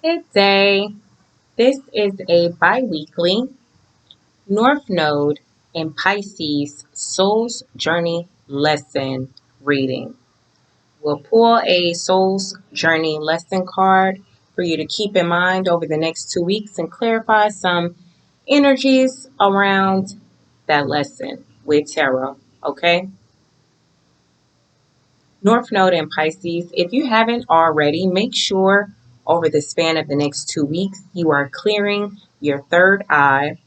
Good day. This is a bi-weekly North Node in Pisces Soul's Journey lesson reading. We'll pull a Soul's Journey lesson card for you to keep in mind over the next 2 weeks and clarify some energies around that lesson with tarot, okay? North Node in Pisces, if you haven't already, make sure over the span of the next 2 weeks, you are clearing your third eye.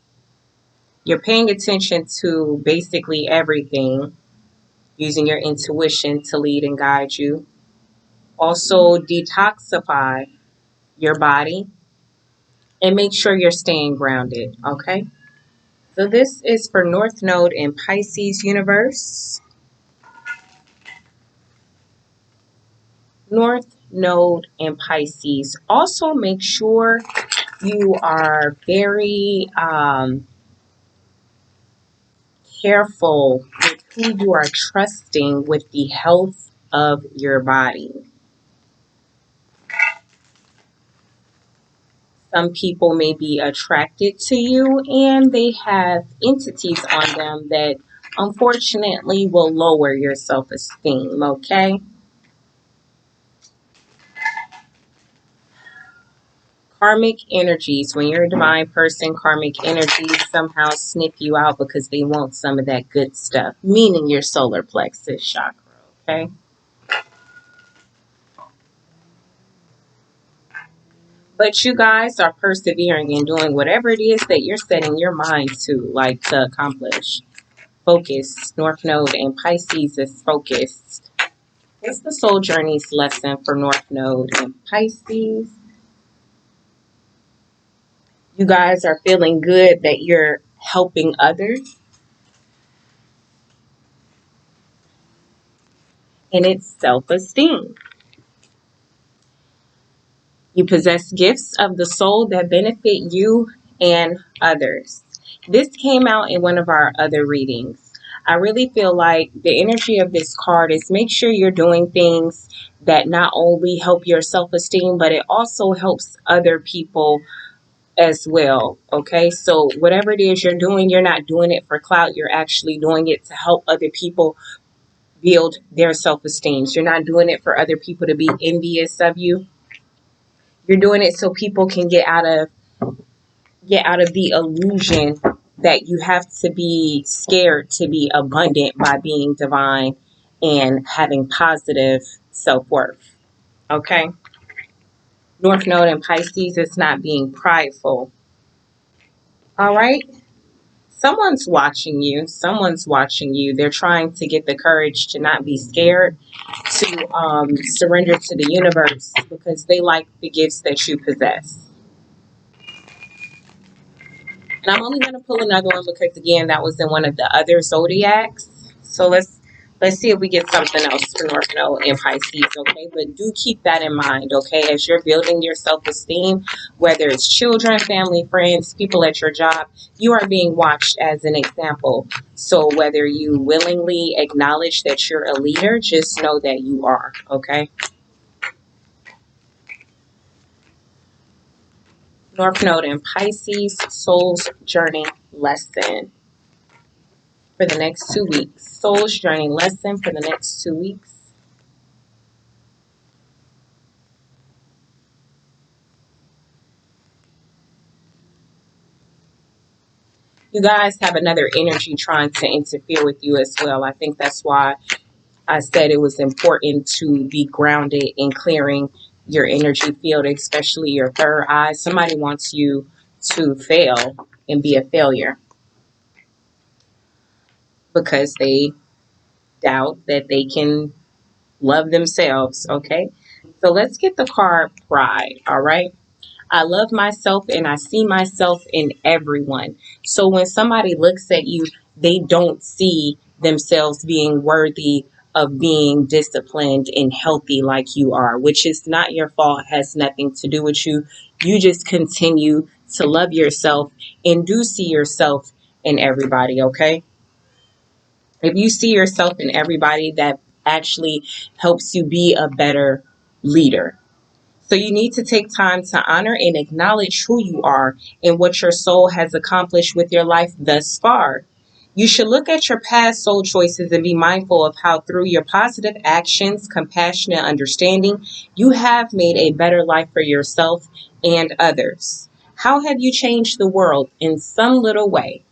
You're paying attention to basically everything, using your intuition to lead and guide you. Also, detoxify your body and make sure you're staying grounded, okay? So this is for North Node in Pisces universe. North Node in Pisces. Also make sure you are very careful with who you are trusting with the health of your body. Some people may be attracted to you and they have entities on them that unfortunately will lower your self-esteem, okay? Karmic energies, when you're a divine person, karmic energies somehow sniff you out because they want some of that good stuff, meaning your solar plexus chakra, okay? But you guys are persevering and doing whatever it is that you're setting your mind to, like to accomplish. Focus. North Node and Pisces is focused. What's the Soul Journey's lesson for North Node and Pisces? You guys are feeling good that you're helping others. And it's self-esteem. You possess gifts of the soul that benefit you and others. This came out in one of our other readings. I really feel like the energy of this card is make sure you're doing things that not only help your self-esteem, but it also helps other people as well. Okay, so whatever it is you're doing, you're not doing it for clout. You're actually doing it to help other people build their self-esteem. You're not doing it for other people to be envious of you. You're doing it so people can get out of the illusion that you have to be scared to be abundant by being divine and having positive self-worth. Okay? North Node in Pisces is not being prideful. All right? Someone's watching you. Someone's watching you. They're trying to get the courage to not be scared, to surrender to the universe because they like the gifts that you possess. And I'm only going to pull another one because, again, that was in one of the other Zodiacs. So let's see if we get something else for North Node and Pisces, okay? But do keep that in mind, okay? As you're building your self-esteem, whether it's children, family, friends, people at your job, you are being watched as an example. So whether you willingly acknowledge that you're a leader, just know that you are, okay? North Node and Pisces, Soul's Journey lesson for the next 2 weeks. Soul's Journey lesson for the next 2 weeks. You guys have another energy trying to interfere with you as well. I think that's why I said it was important to be grounded in clearing your energy field, especially your third eye. Somebody wants you to fail and be a failure because they doubt that they can love themselves, okay? So let's get the card Pride, all right? I love myself and I see myself in everyone. So when somebody looks at you, they don't see themselves being worthy of being disciplined and healthy like you are, which is not your fault, has nothing to do with you. You just continue to love yourself and do see yourself in everybody, okay? If you see yourself in everybody, that actually helps you be a better leader. So you need to take time to honor and acknowledge who you are and what your soul has accomplished with your life thus far. You should look at your past soul choices and be mindful of how, through your positive actions, compassion, and understanding, you have made a better life for yourself and others. How have you changed the world in some little way?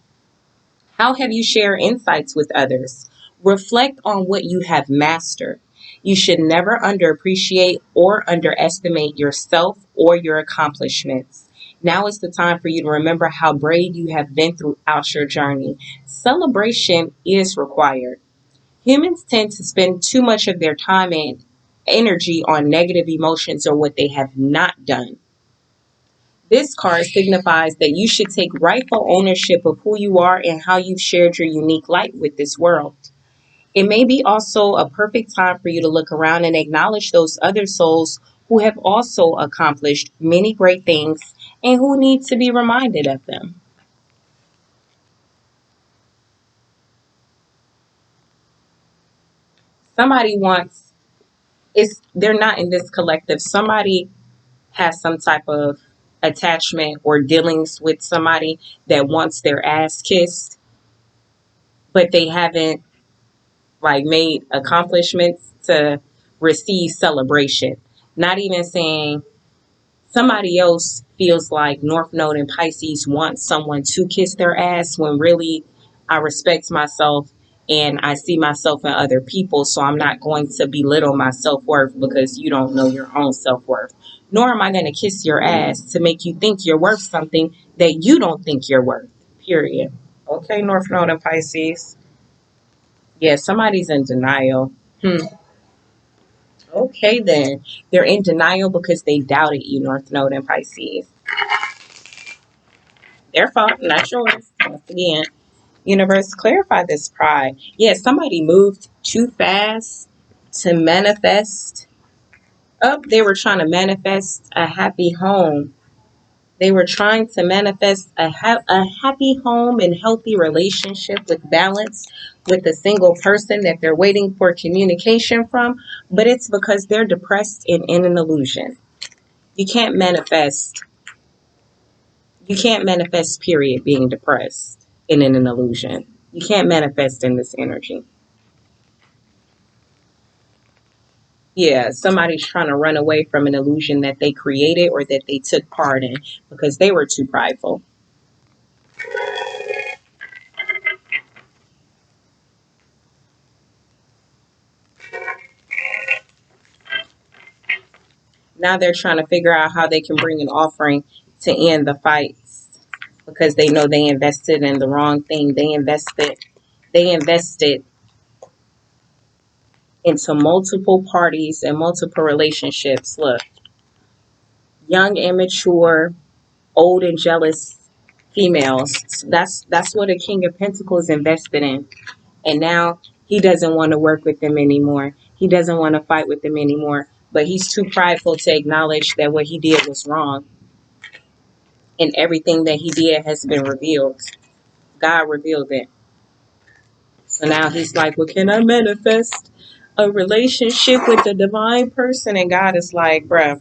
How have you shared insights with others? Reflect on what you have mastered. You should never underappreciate or underestimate yourself or your accomplishments. Now is the time for you to remember how brave you have been throughout your journey. Celebration is required. Humans tend to spend too much of their time and energy on negative emotions or what they have not done. This card signifies that you should take rightful ownership of who you are and how you've shared your unique light with this world. It may be also a perfect time for you to look around and acknowledge those other souls who have also accomplished many great things and who need to be reminded of them. Somebody wants, they're not in this collective. Somebody has some type of attachment or dealings with somebody that wants their ass kissed, but they haven't like made accomplishments to receive celebration. Not even saying somebody else feels like North Node and Pisces want someone to kiss their ass when really I respect myself and I see myself in other people. So I'm not going to belittle my self worth because you don't know your own self worth. Nor am I going to kiss your ass to make you think you're worth something that you don't think you're worth. Period. Okay, North Node and Pisces. Yeah, somebody's in denial. Okay, then. They're in denial because they doubted you, North Node and Pisces. Their fault, not yours. Once again, universe, clarify this pride. Yeah, somebody moved too fast to manifest. Oh, they were trying to manifest a happy home. They were trying to manifest a happy home and healthy relationship with balance with a single person that they're waiting for communication from, but it's because they're depressed and in an illusion. You can't manifest. You can't manifest, period, being depressed and in an illusion. You can't manifest in this energy. Yeah, somebody's trying to run away from an illusion that they created or that they took part in because they were too prideful. Now they're trying to figure out how they can bring an offering to end the fights because they know they invested in the wrong thing. They invested into multiple parties and multiple relationships. Look, young, immature, old and jealous females. That's what a King of Pentacles invested in. And now he doesn't want to work with them anymore. He doesn't want to fight with them anymore. But he's too prideful to acknowledge that what he did was wrong. And everything that he did has been revealed. God revealed it. So now he's like, well, can I manifest a relationship with the divine person? And God is like, bruh,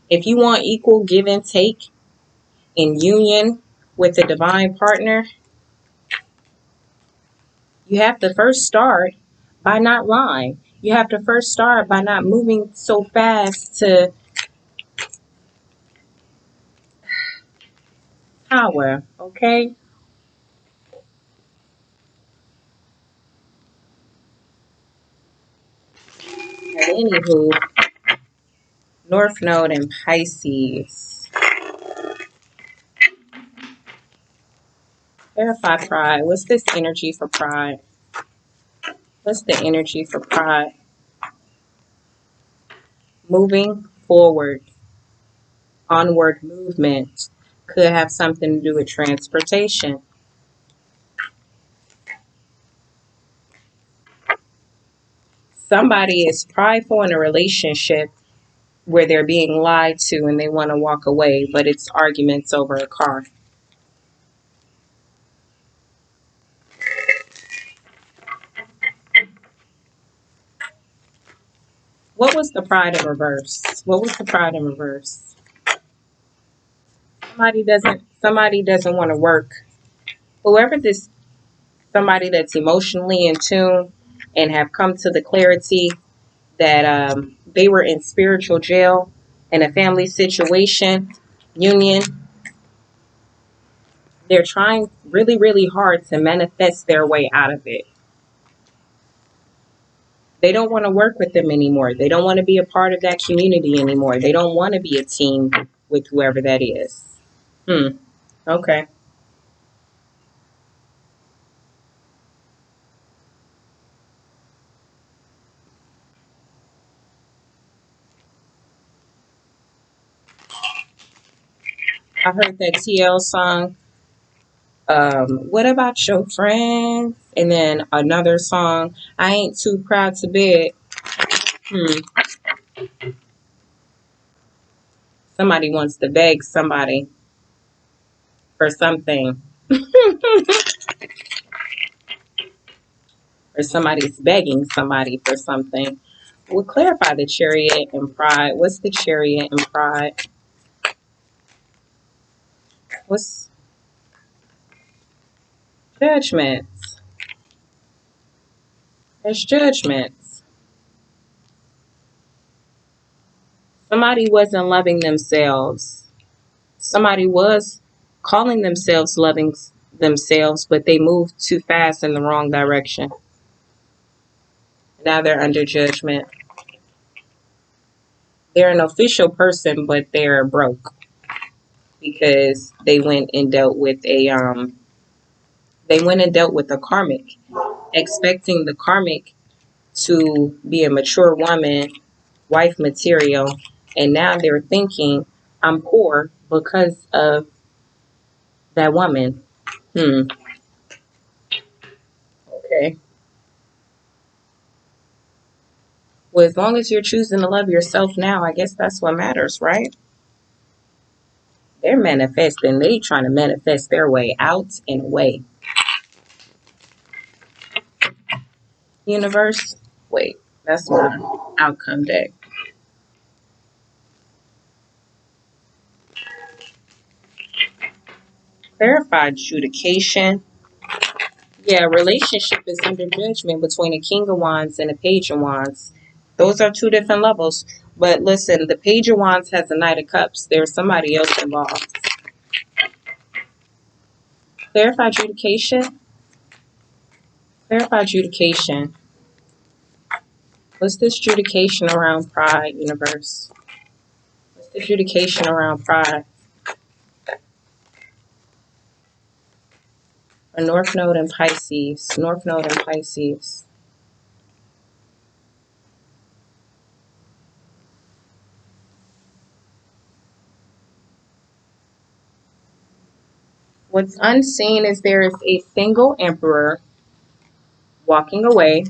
if you want equal give and take in union with the divine partner, you have to first start by not lying. You have to first start by not moving so fast to power, okay? And anywho, North Node and Pisces. Verify pride. What's this energy for pride? What's the energy for pride? Moving forward, onward movement. Could have something to do with transportation. Somebody is prideful in a relationship where they're being lied to and they want to walk away, but it's arguments over a car. What was the pride in reverse? What was the pride in reverse? Somebody doesn't want to work. Whoever this somebody that's emotionally in tune and have come to the clarity that they were in spiritual jail in a family situation, union. They're trying really, really hard to manifest their way out of it. They don't want to work with them anymore. They don't want to be a part of that community anymore. They don't want to be a team with whoever that is. Okay. I heard that TL song. What about your friends? And then another song. I ain't too proud to beg. Somebody wants to beg somebody for something, or somebody's begging somebody for something. We'll clarify the chariot and pride. What's the chariot and pride? What's judgments? There's judgments. Somebody wasn't loving themselves. Somebody was calling themselves loving themselves, but they moved too fast in the wrong direction. Now they're under judgment. They're an official person, but they're broke because they went and dealt with a karmic, expecting the karmic to be a mature woman, wife material, and now they're thinking I'm poor because of that woman. Okay. Well, as long as you're choosing to love yourself now, I guess that's what matters, right? They're manifesting. They trying to manifest their way out and away. Universe. Wait, that's my outcome deck. Clarified adjudication. Yeah, relationship is under judgment between a King of Wands and a Page of Wands. Those are two different levels. But listen, the Page of Wands has a Knight of Cups. There's somebody else involved. Clarify adjudication. Clarify adjudication. What's this adjudication around pride, universe? What's the adjudication around pride? A North Node in Pisces. North Node in Pisces. What's unseen is there is a single emperor walking away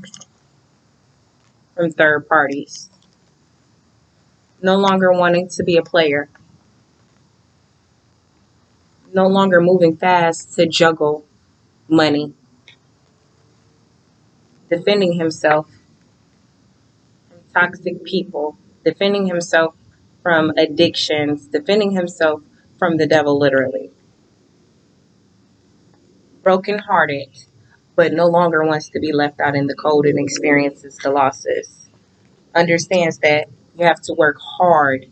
from third parties, no longer wanting to be a player, no longer moving fast to juggle money, defending himself from toxic people, defending himself from addictions, defending himself from the devil, literally. Brokenhearted, but no longer wants to be left out in the cold and experiences the losses. Understands that you have to work hard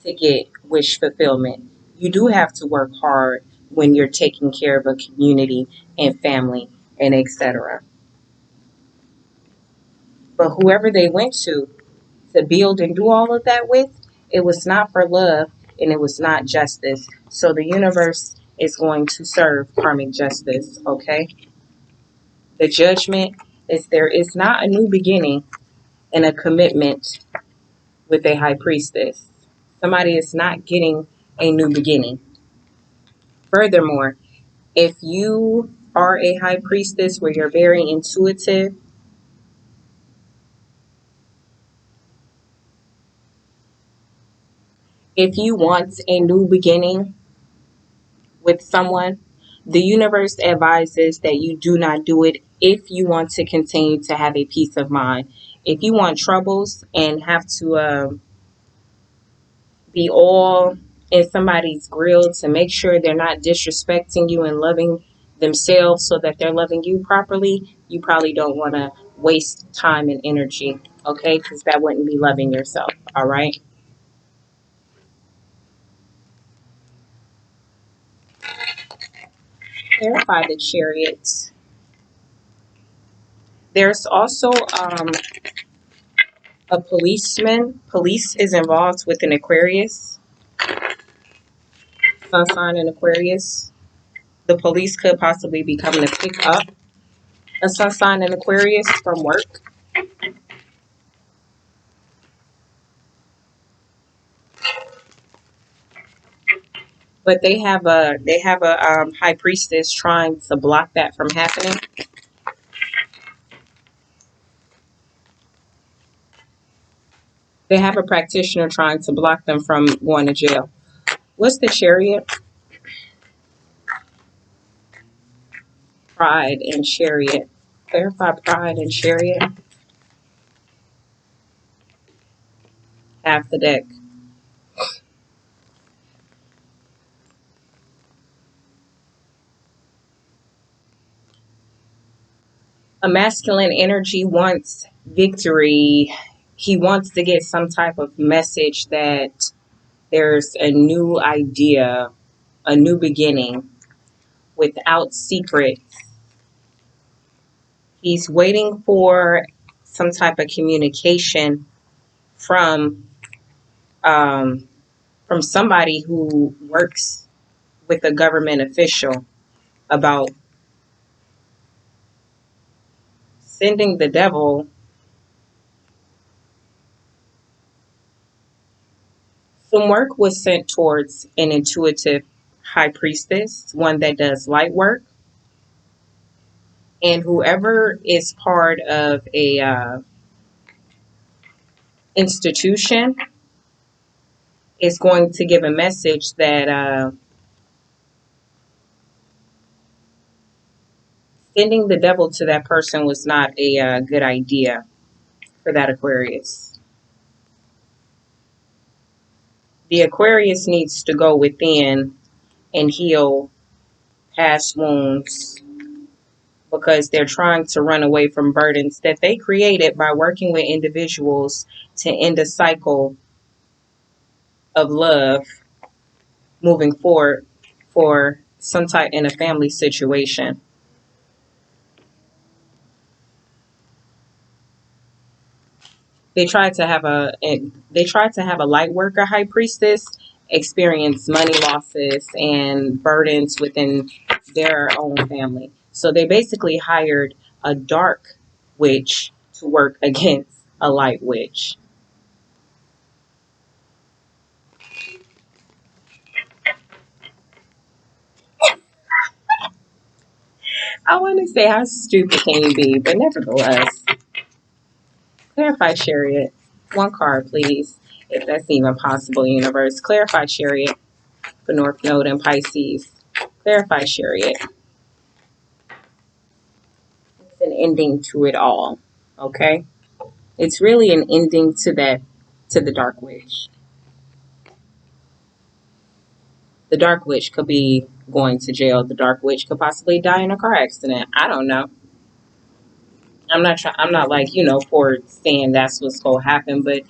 to get wish fulfillment. You do have to work hard when you're taking care of a community and family and etc. But whoever they went to build and do all of that with, it was not for love and it was not justice. So the universe is going to serve karmic justice, okay? The judgment is there is not a new beginning and a commitment with a high priestess. Somebody is not getting a new beginning. Furthermore, if you are a high priestess where you're very intuitive, if you want a new beginning with someone, the universe advises that you do not do it if you want to continue to have a peace of mind. If you want troubles and have to be all in somebody's grill to make sure they're not disrespecting you and loving themselves so that they're loving you properly, you probably don't want to waste time and energy, okay? Because that wouldn't be loving yourself, all right? Clarify the Chariot. There's also a policeman. Police is involved with an Aquarius, sun sign in Aquarius. The police could possibly be coming to pick up a sun sign in Aquarius from work. But they have a high priestess trying to block that from happening. They have a practitioner trying to block them from going to jail. What's the Chariot? Pride and Chariot. Clarify Pride and Chariot. Half the deck. A masculine energy wants victory. He wants to get some type of message that there's a new idea, a new beginning without secrets. He's waiting for some type of communication from um, from somebody who works with a government official about sending the devil. Some work was sent towards an intuitive high priestess, one that does light work, and whoever is part of a institution is going to give a message that sending the devil to that person was not a good idea for that Aquarius. The Aquarius needs to go within and heal past wounds because they're trying to run away from burdens that they created by working with individuals to end a cycle of love moving forward for some type in a family situation. They tried to have a light worker high priestess experience money losses and burdens within their own family. So they basically hired a dark witch to work against a light witch. I want to say how stupid can you be, but nevertheless, clarify Chariot. One card, please, if that's even possible, universe. Clarify Chariot for North Node and Pisces. Clarify Chariot. It's an ending to it all. Okay? It's really an ending to the Dark Witch. The Dark Witch could be going to jail. The Dark Witch could possibly die in a car accident. I don't know. I'm not like, for saying that's what's gonna happen, but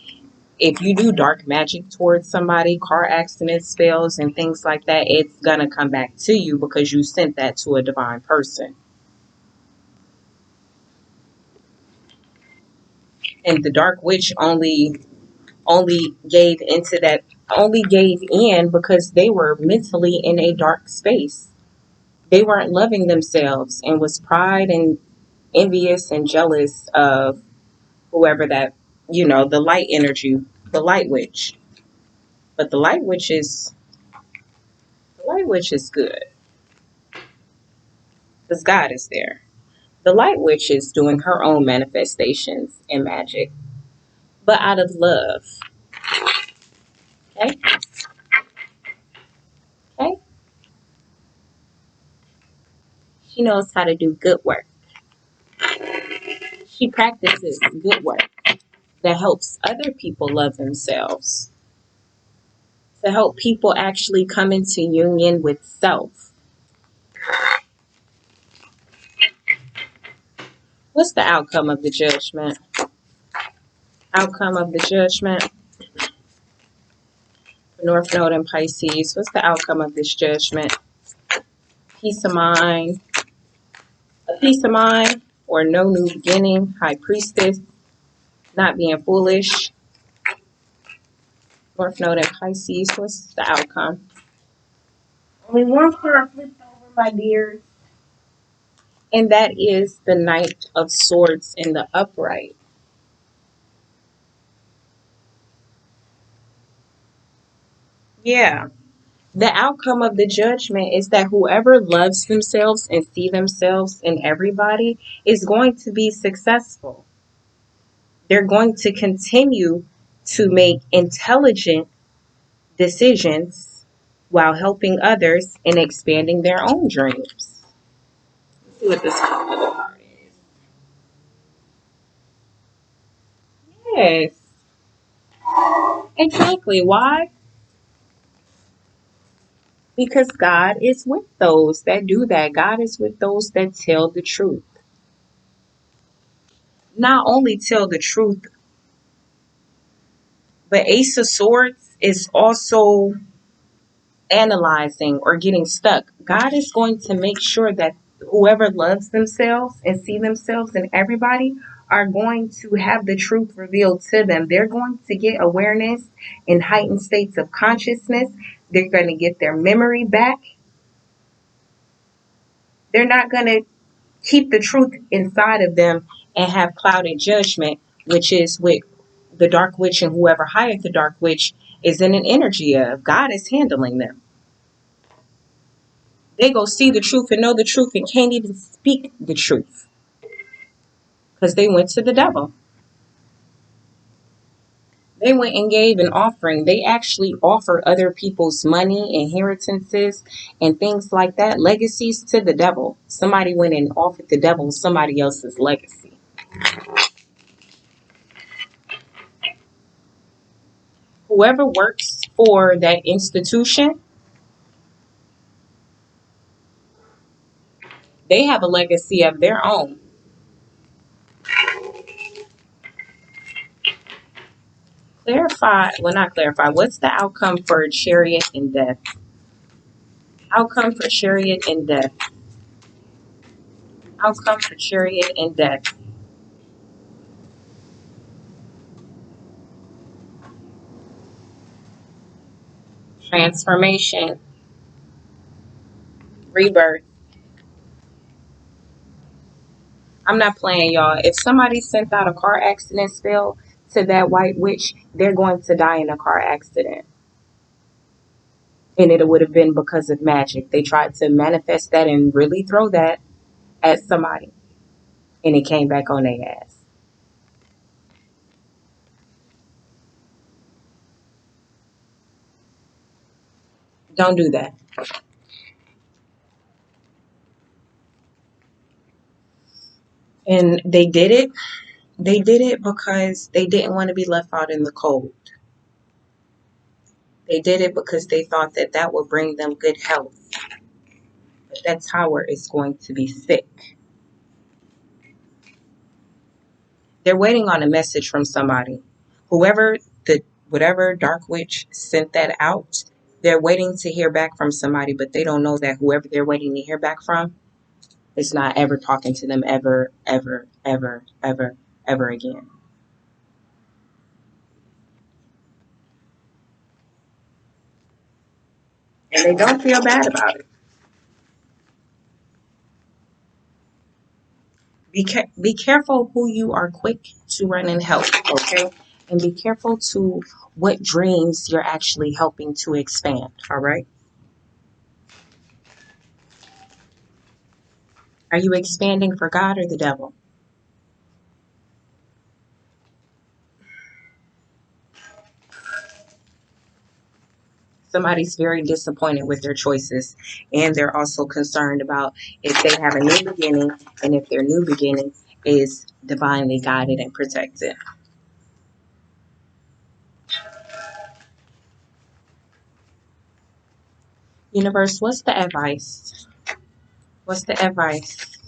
if you do dark magic towards somebody, car accidents, spells, and things like that, it's gonna come back to you because you sent that to a divine person. And the Dark Witch only gave in because they were mentally in a dark space. They weren't loving themselves and was pride and envious and jealous of whoever that, the light energy, the light witch. But the light witch is good because God is there. The light witch is doing her own manifestations and magic, but out of love. Okay? Okay? She knows how to do good work. She practices good work. that helps other people love themselves, to help people actually come into union with self. What's the outcome of the judgment? Outcome of the judgment. North Node in Pisces. What's the outcome of this judgment? Peace of mind. A peace of mind or no new beginning. High Priestess. Not being foolish. North Node in Pisces. What's the outcome? Only one card flipped over, my dears. And that is the Knight of Swords in the upright. Yeah. The outcome of the judgment is that whoever loves themselves and see themselves in everybody is going to be successful. They're going to continue to make intelligent decisions while helping others and expanding their own dreams. Let's see what this other card is. Yes, exactly. Why? Because God is with those that do that. God is with those that tell the truth. Not only tell the truth, but Ace of Swords is also analyzing or getting stuck. God is going to make sure that whoever loves themselves and see themselves in everybody are going to have the truth revealed to them. They're going to get awareness in heightened states of consciousness. They're going to get their memory back. They're not going to keep the truth inside of them and have clouded judgment, which is what the Dark Witch and whoever hired the Dark Witch is in an energy of. God is handling them. They go see the truth and know the truth and can't even speak the truth because they went to the devil. They went and gave an offering. They actually offer other people's money, inheritances, and things like that, legacies to the devil. Somebody went and offered the devil somebody else's legacy. Whoever works for that institution, they have a legacy of their own. Clarify, well, not clarify, what's the outcome for Chariot and Death? Outcome for Chariot and Death. Outcome for Chariot and Death. Transformation. Rebirth. I'm not playing, y'all. If somebody sent out a car accident spell to that white witch, they're going to die in a car accident. And it would have been because of magic. They tried to manifest that and really throw that at somebody. And it came back on their ass. Don't do that. And they did it. They did it because they didn't want to be left out in the cold. They did it because they thought that that would bring them good health. But that tower is going to be sick. They're waiting on a message from somebody. Whatever Dark Witch sent that out, they're waiting to hear back from somebody, but they don't know that whoever they're waiting to hear back from is not ever talking to them ever, ever, ever, ever, ever again. And they don't feel bad about it. Be careful who you are quick to run and help, okay? And be careful to what dreams you're actually helping to expand, all right? Are you expanding for God or the devil? Somebody's very disappointed with their choices, and they're also concerned about if they have a new beginning and if their new beginning is divinely guided and protected. Universe, what's the advice? What's the advice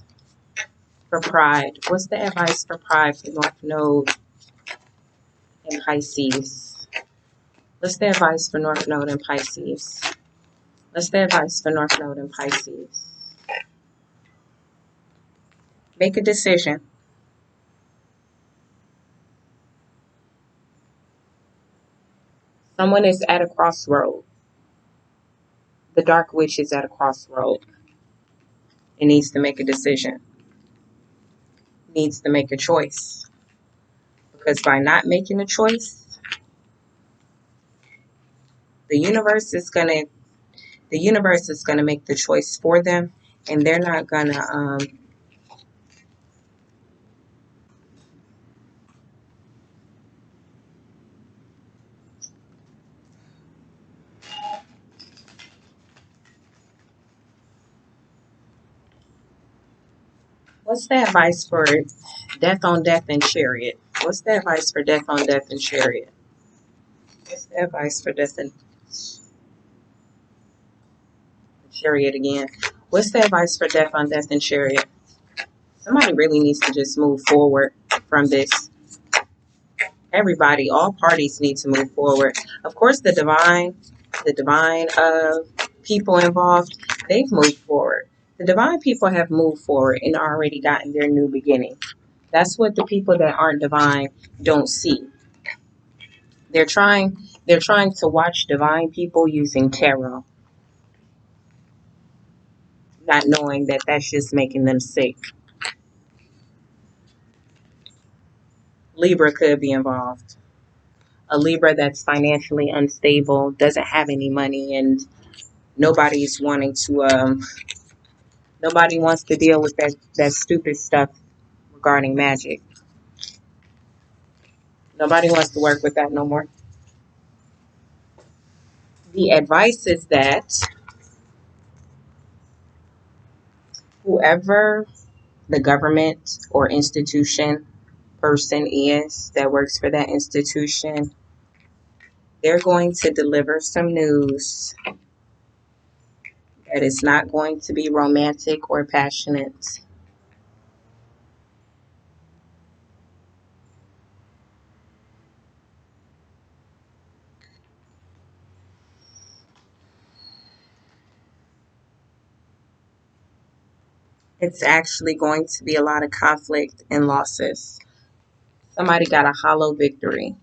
for pride? What's the advice for pride for North Node and Pisces? What's the advice for North Node and Pisces? What's the advice for North Node and Pisces? Make a decision. Someone is at a crossroad. The Dark Witch is at a crossroad. It needs to make a decision. It needs to make a choice. Because by not making a choice, the universe is gonna make the choice for them, and they're not gonna What's the advice for Death on Death and Chariot? What's the advice for Death on Death and Chariot? What's the advice for Death and Chariot again? What's the advice for Death on Death and Chariot? Somebody really needs to just move forward from this. Everybody, all parties need to move forward. Of course, the divine people involved, they've moved forward. The divine people have moved forward and already gotten their new beginning. That's what the people that aren't divine don't see. They're trying to watch divine people using tarot, not knowing that that's just making them sick. Libra could be involved. A Libra that's financially unstable, doesn't have any money, and nobody wants to deal with that stupid stuff regarding magic. Nobody wants to work with that no more. The advice is that whoever the government or institution person is that works for that institution, they're going to deliver some news that is not going to be romantic or passionate. It's actually going to be a lot of conflict and losses. Somebody got a hollow victory.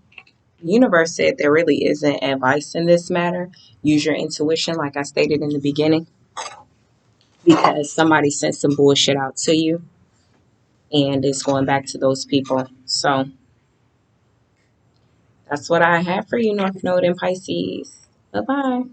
The universe said there really isn't advice in this matter. Use your intuition, like I stated in the beginning, because somebody sent some bullshit out to you and it's going back to those people. So that's what I have for you, North Node and Pisces. Bye-bye.